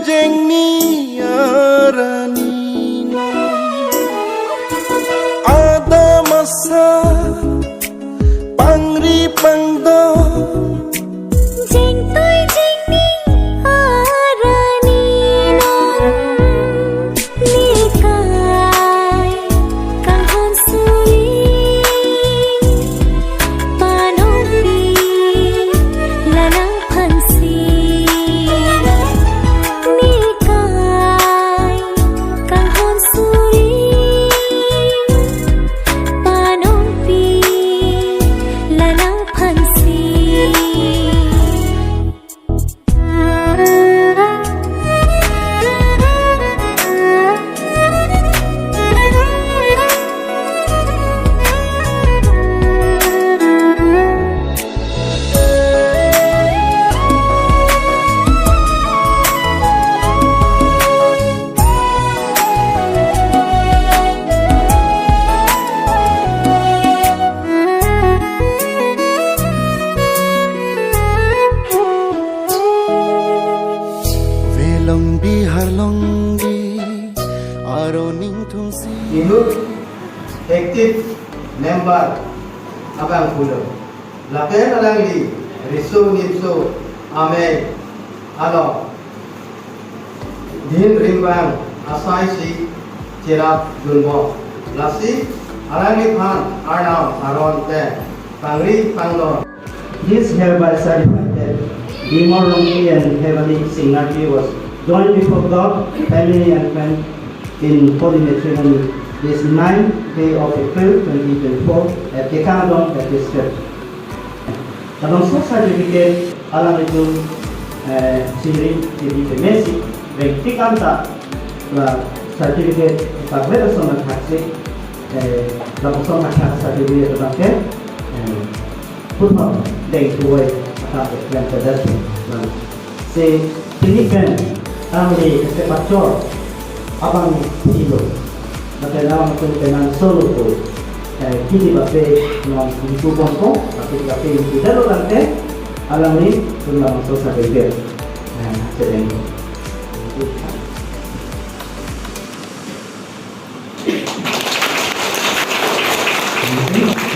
jengni aranina ada masa pangri pangdo Ibu aktif member abang pulau. Lakukan alang li risu nipsu ame alo din rimbang asai si cerap junbo lasi alang li pan arnam aron te pangri panglo. This hereby certified that Dimor Longi and Heavenly Singati was joined before God, family and friends in holy matrimony this 9th day of April 2024 at Kekanadong Baptist Church. Dalam certificate alam itu sendiri jadi messi buktikan tak lah certificate pakai sama taksi dalam sama certificate pakai pun dari tuai atau yang terjadi. Si ini kan kami sepacor abang hidup. Maka dalam kemudian solo tu, kini bape non itu bongkong, tapi bape itu dalam rantai alam ini dalam sosial media. Jadi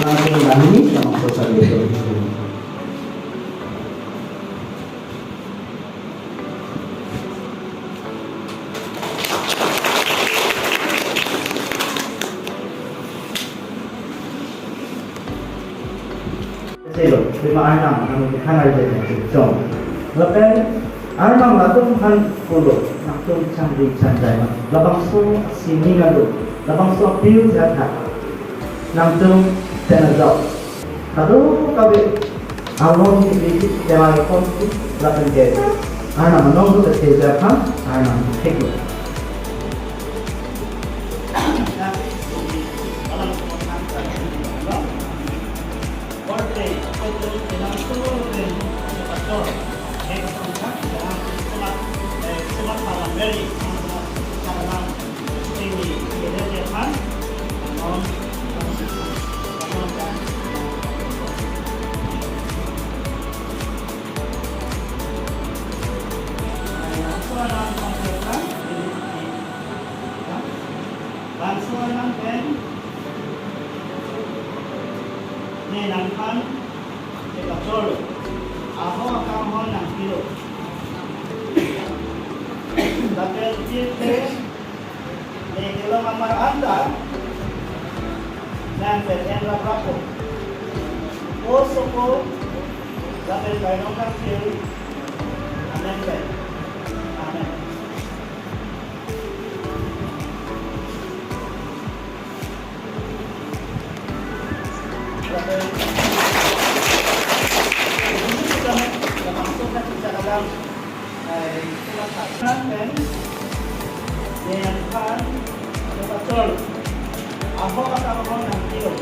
langsung ini dalam sosial media. Terima Arnam kami dihantar dari Jom. Lepas Arnam latung han kulo, latung candi candai, labang su sini lalu, labang su piu jatah, latung tenajau. Lalu kami awal ini jalan konflik lapan jadi. Arnam menunggu terjadi Arnam heklo. Nenangkan betul, aku akan menang kilo. Tapi kita, kalau mamar anda, nanti enggak berapa. Osoko, tapi kalau nak kilo, amen ben, amen. Dengan betul, aku akan menang kilo.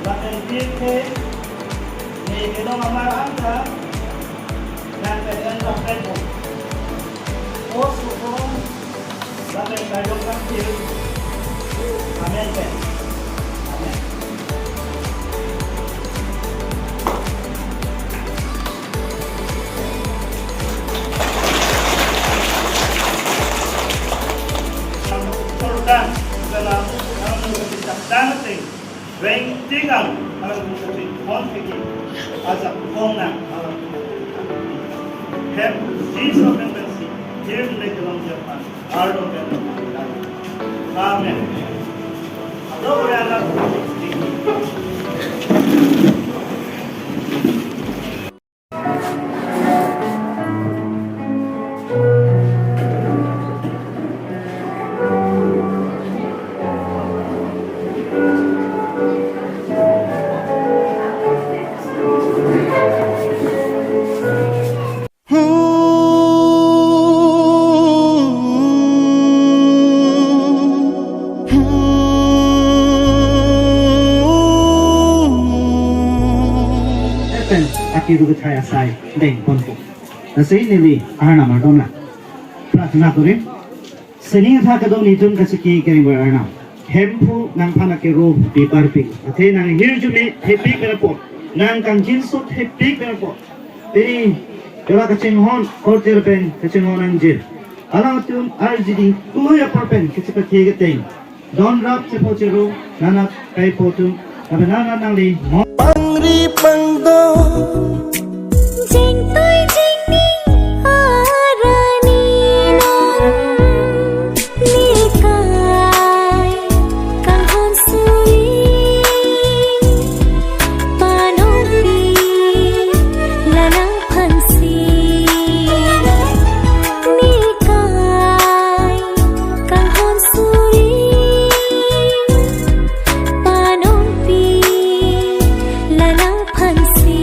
Lain kita, ni kita mamar anda, dan kita dapat oh suku, lain kalau nak kilo, amen ben, amen. sigang alam mo sa on piki asa kong na have seeds of infancy here to make along your path art of Amen. Ado ko yan lang. Aki rugu chaya sai deng ponpo. Nasi nili arna mardona. Pratna kore. Seni tha kadong nitun kasi ki kering ber arna. Hempu nang pana ke ro bi parpi. Ate nang hirjumi hepi kerapo. Nang kang jinsut hepi kerapo. Teri kala kaching hon korter pen kaching hon anjir. Alang tun arjidi kuya parpen kachika tiga teng. Don rap cepo ceru nanak kai potum. Abanana nang li Pangri pangdong Jing tôi jing ning arani nong nikai kang hon sui panopi lanang pansi nikai kang hon sui panopi lanang pansi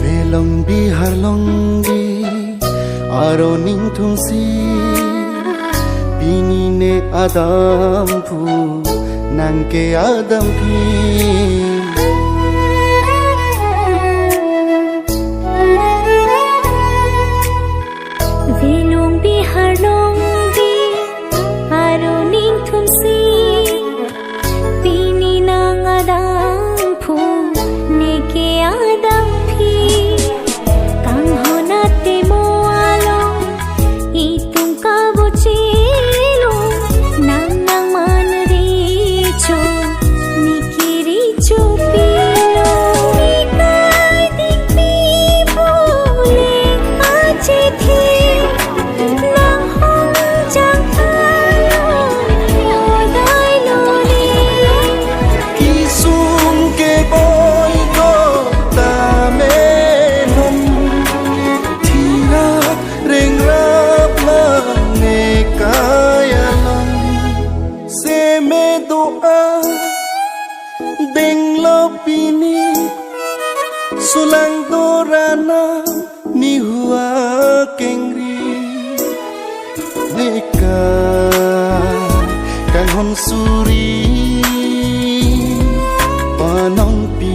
Velong bihar longgi aro ning thungsi Bini ne adam pu nangke adam pi Velong bihar longgi aro ning thumsi pini nang adam phu neke adam phi kang honate mo along itung ka bochilo nang nang man ri cho nikiri cho pilo nikai ding pi bole ache thi nang hong jang ayo dai lo ni Kisum ke boy ko ta me nom Tia ring rap la ne kaya long Se me doa deng lo pini Sulang dorana ni hua kengri Neka kang hon suri panong pi